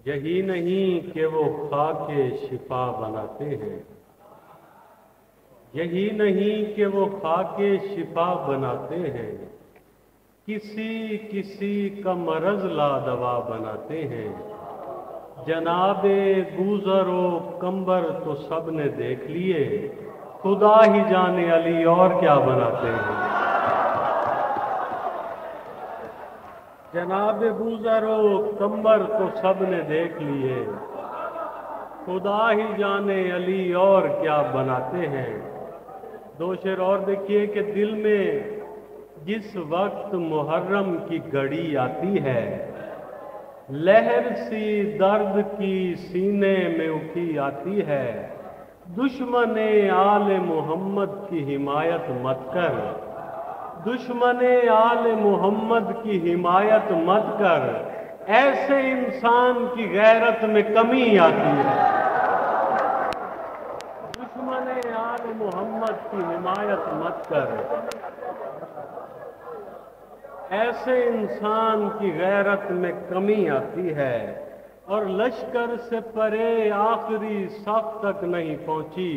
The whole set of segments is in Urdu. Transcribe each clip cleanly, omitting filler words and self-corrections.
یہی نہیں کہ وہ خاک شفا بناتے ہیں، یہی نہیں کہ وہ خاک شفا بناتے ہیں، کسی کسی کا مرض لا دوا بناتے ہیں۔ جناب گوزر و کمبر تو سب نے دیکھ لیے، خدا ہی جانے علی اور کیا بناتے ہیں۔ جناب گوزر و کمبر تو سب نے دیکھ لیے، خدا ہی جانے علی اور کیا بناتے ہیں۔ دو شعر اور دیکھیے کہ دل میں جس وقت محرم کی گھڑی آتی ہے، لہر سی درد کی سینے میں اٹھی آتی ہے، دشمن آل محمد کی حمایت مت کر، دشمن آل محمد کی حمایت مت کر، ایسے انسان کی غیرت میں کمی آتی ہے۔ دشمن آل محمد کی حمایت مت کر، ایسے انسان کی غیرت میں کمی آتی ہے۔ اور لشکر سے پرے آخری صف تک نہیں پہنچی،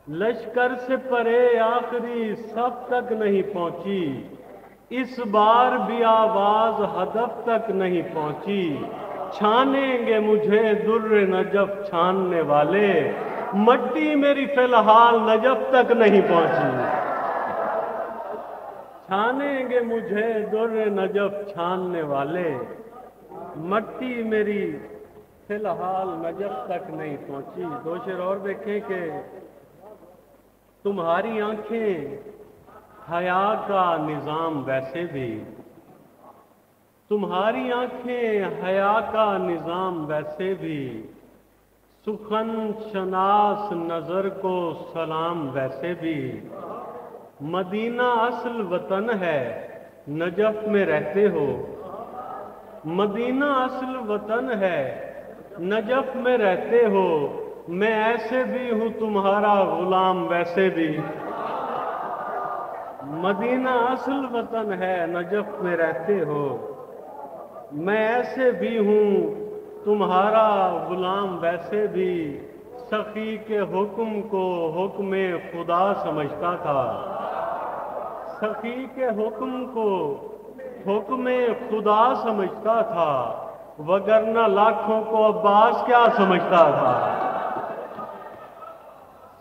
لشکر سے پرے آخری صف تک نہیں پہنچی، اس بار بھی آواز ہدف تک نہیں پہنچی، چھانیں گے مجھے در نجف چھاننے والے، مٹی میری فی الحال نجف تک نہیں پہنچی، چھانیں گے مجھے در نجف چھاننے والے، مٹی میری فی الحال نجف تک نہیں پہنچی۔ دو شعر اور دیکھیں کہ تمہاری آنکھیں حیا کا نظام ویسے بھی، تمہاری آنکھیں حیا کا نظام ویسے بھی، سخن شناس نظر کو سلام ویسے بھی، مدینہ اصل وطن ہے نجف میں رہتے ہو، مدینہ اصل وطن ہے نجف میں رہتے ہو، میں ایسے بھی ہوں تمہارا غلام ویسے بھی، مدینہ اصل وطن ہے نجف میں رہتے ہو، میں ایسے بھی ہوں تمہارا غلام ویسے بھی، سخی کے حکم کو حکم خدا سمجھتا تھا، سخی کے حکم کو حکم خدا سمجھتا تھا، وگرنہ لاکھوں کو عباس کیا سمجھتا تھا،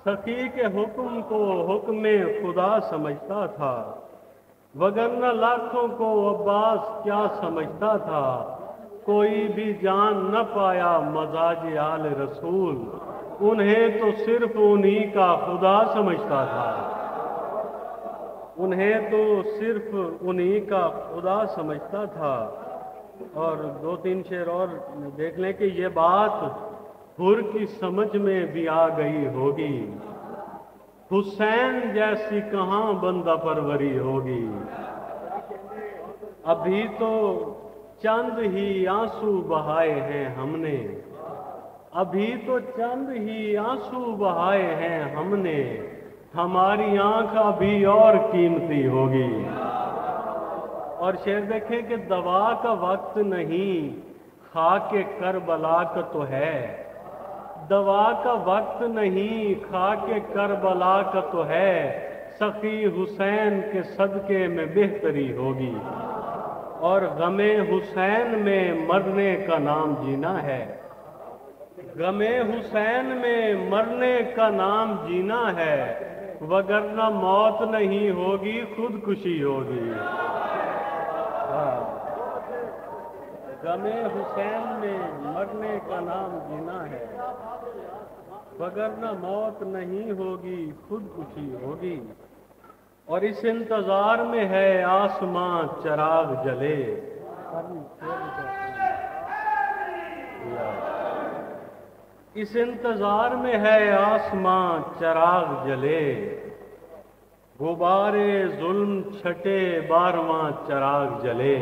سخی کے حکم کو حکم خدا سمجھتا تھا، وگرنہ لاکھوں کو عباس کیا سمجھتا تھا، کوئی بھی جان نہ پایا مزاج آل رسول، انہیں تو صرف انہی کا خدا سمجھتا تھا، انہیں تو صرف انہی کا خدا سمجھتا تھا۔ اور دو تین شعر اور دیکھ لیں کہ یہ بات حر کی سمجھ میں بھی آ گئی ہوگی، حسین جیسی کہاں بندہ پروری ہوگی، ابھی تو چند ہی آنسو بہائے ہیں ہم نے، ابھی تو چند ہی آنسو بہائے ہیں ہم نے، ہماری آنکھ ابھی اور قیمتی ہوگی۔ اور شعر دیکھیں کہ دوا کا وقت نہیں خاک کربلا کا تو ہے، دوا کا وقت نہیں خاک کربلا کا تو ہے، سخی حسین کے صدقے میں بہتری ہوگی، اور غم حسین میں مرنے کا نام جینا ہے، غم حسین میں مرنے کا نام جینا ہے، وگرنہ موت نہیں ہوگی خودکشی ہوگی، غم حسین میں مرنے کا نام جینا ہے، وگرنہ موت نہیں ہوگی خودکشی ہوگی، اور اس انتظار میں ہے آسمان چراغ جلے، اس انتظار میں ہے آسمان چراغ جلے، غبار ظلم چھٹے بارواں چراغ جلے،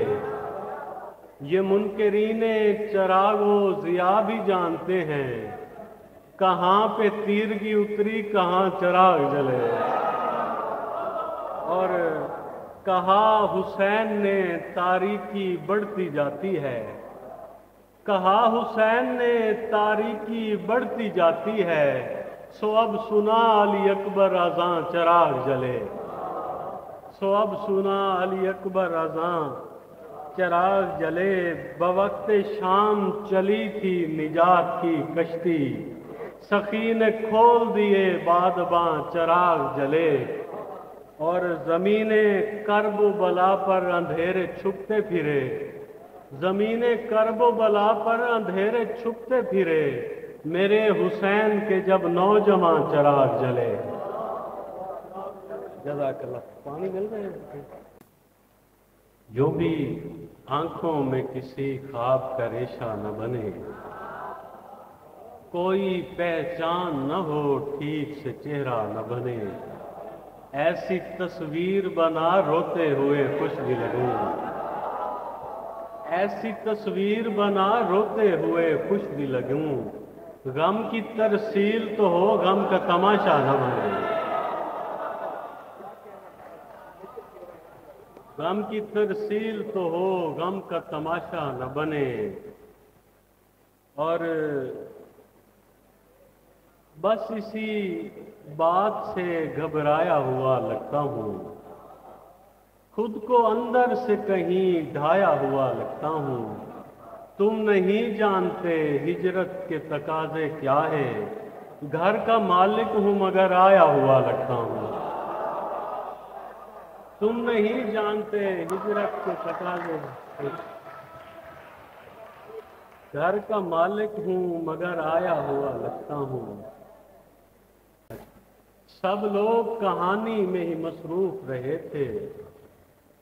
یہ منکرین چراغ و ضیاء بھی جانتے ہیں، کہاں پہ تیرگی اتری کہاں چراغ جلے، اور کہا حسین نے تاریکی بڑھتی جاتی ہے، کہا حسین نے تاریکی بڑھتی جاتی ہے، سو اب سنا علی اکبر اذاں چراغ جلے، سو اب سنا علی اکبر اذاں چراغ جلے، بوقت شام چلی تھی نجات کی کشتی، سخی نے کھول دیے بادباں چراغ جلے، اور زمین کرب و بلا پر اندھیرے چھپتے پھرے، زمین کرب و بلا پر اندھیرے چھپتے پھرے، میرے حسین کے جب نوجوان چراغ جلے۔ جزاک اللہ۔ پانی مل رہے ہیں؟ جو بھی آنکھوں میں کسی خواب کا ریشہ نہ بنے، کوئی پہچان نہ ہو ٹھیک سے چہرہ نہ بنے، ایسی تصویر بنا روتے ہوئے خوش بھی لگوں، ایسی تصویر بنا روتے ہوئے خوش بھی لگوں، غم کی ترسیل تو ہو غم کا تماشا نہ بنے، غم کی ترسیل تو ہو غم کا تماشا نہ بنے، اور بس اسی بات سے گھبرایا ہوا لگتا ہوں، خود کو اندر سے کہیں ڈھایا ہوا لگتا ہوں، تم نہیں جانتے ہجرت کے تقاضے کیا ہے، گھر کا مالک ہوں مگر آیا ہوا لگتا ہوں، تم نہیں جانتے ہجرت کے تقاضے، گھر کا مالک ہوں مگر آیا ہوا لگتا ہوں، سب لوگ کہانی میں ہی مصروف رہے تھے،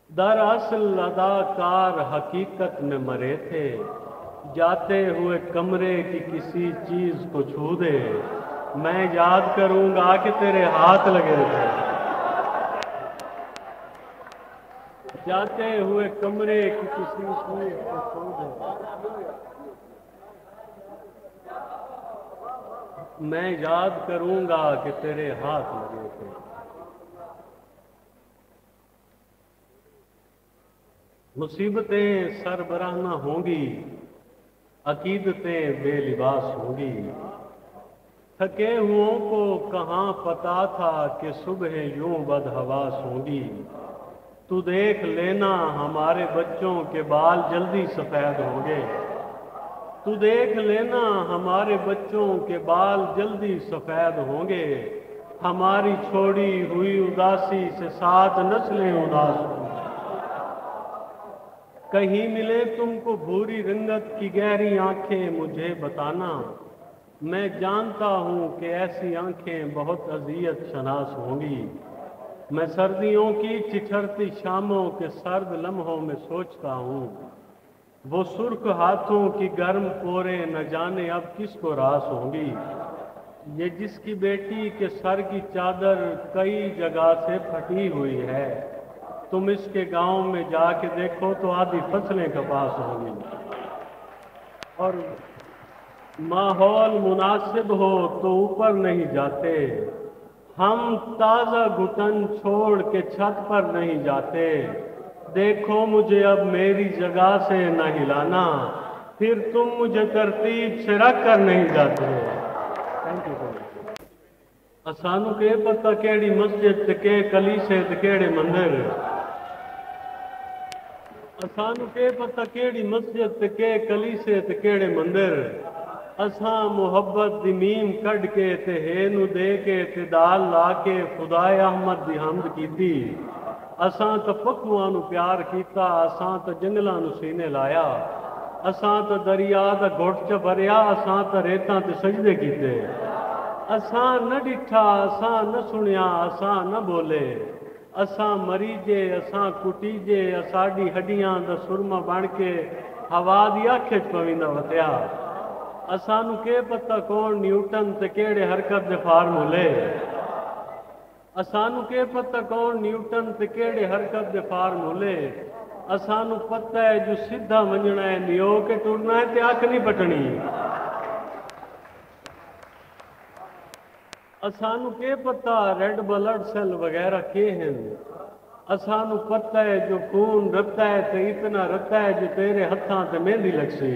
دراصل اداکار حقیقت میں مرے تھے، جاتے ہوئے کمرے کی کسی چیز کو چھو دے، میں یاد کروں گا کہ تیرے ہاتھ لگے تھے، جاتے ہوئے کمرے کی کسی چیز کو چھو دے، میں یاد کروں گا کہ تیرے ہاتھ لگے تھے، مصیبتیں سربراہ ہوں گی، عقیدتیں بے لباس ہوں گی، تھکے ہوئوں کو کہاں پتا تھا کہ صبح یوں بدحواس ہوں گی، تو دیکھ لینا ہمارے بچوں کے بال جلدی سفید ہوں گے، تو دیکھ لینا ہمارے بچوں کے بال جلدی سفید ہوں گے، ہماری چھوڑی ہوئی اداسی سے 7 نسلیں اداس ہوں گی، کہیں ملے تم کو بھوری رنگت کی گہری آنکھیں مجھے بتانا، میں جانتا ہوں کہ ایسی آنکھیں بہت اذیت شناس ہوں گی، میں سردیوں کی چٹھرتی شاموں کے سرد لمحوں میں سوچتا ہوں، وہ سرخ ہاتھوں کی گرم پورے نہ جانے اب کس کو راس ہوں گی، یہ جس کی بیٹی کے سر کی چادر کئی جگہ سے پھٹی ہوئی ہے، تم اس کے گاؤں میں جا کے دیکھو تو آدھی فصلیں کپاس ہوں گی، اور ماحول مناسب ہو تو اوپر نہیں جاتے، ہم تازہ گھٹن چھوڑ کے چھت پر نہیں جاتے، دیکھو مجھے اب میری جگہ سے نہ ہلانا، پھر تم مجھے ترتیب سے رکھ کر نہیں جاتے۔ اسانو کے پتہ کیڑی مسجد تے کے کلیسے تے کیڑے مندر، اسانو کے پتہ کیڑی مسجد تے کے کلیسے تے کیڑے مندر، اساں محبت دی میم کڈ کے تے ہے نو دے کے تے دال لا کے خدائے احمد دی حمد کیتی، اساں تو پکھواں نو پیار کیتا، اساں تو جنگلاں نو سینے لایا، اساں تو دریا دا گھٹ چ بھریا، اساں تو ریتاں تے سجدے کیتے، اساں نہ ڈٹھا اساں نہ سنیا اساں نہ بولے، اساں مری جے اساں کٹی جے، اساڈی ہڈیاں دا سرما بن کے ہوا دی اکھ وچ پویندا وتیا، اسانو کے پتہ کون نیوٹن تے کیڑے حرکت دے فارمولے، اسانو کے پتہ کون نیوٹن تے کیڑے حرکت دے فارمولے، اسانو پتہ ہے جو سیدھا ونجنا ہے نیو کے ٹرنا ہے تے اکھ نہیں پٹنی، اسانو کے پتہ ریڈ بلڈ سیل وغیرہ کے ہیں، اسانو پتہ ہے جو خون رتا ہے تے اتنا رتا ہے جو تیرے ہتھاں تے مہندی لگ سی،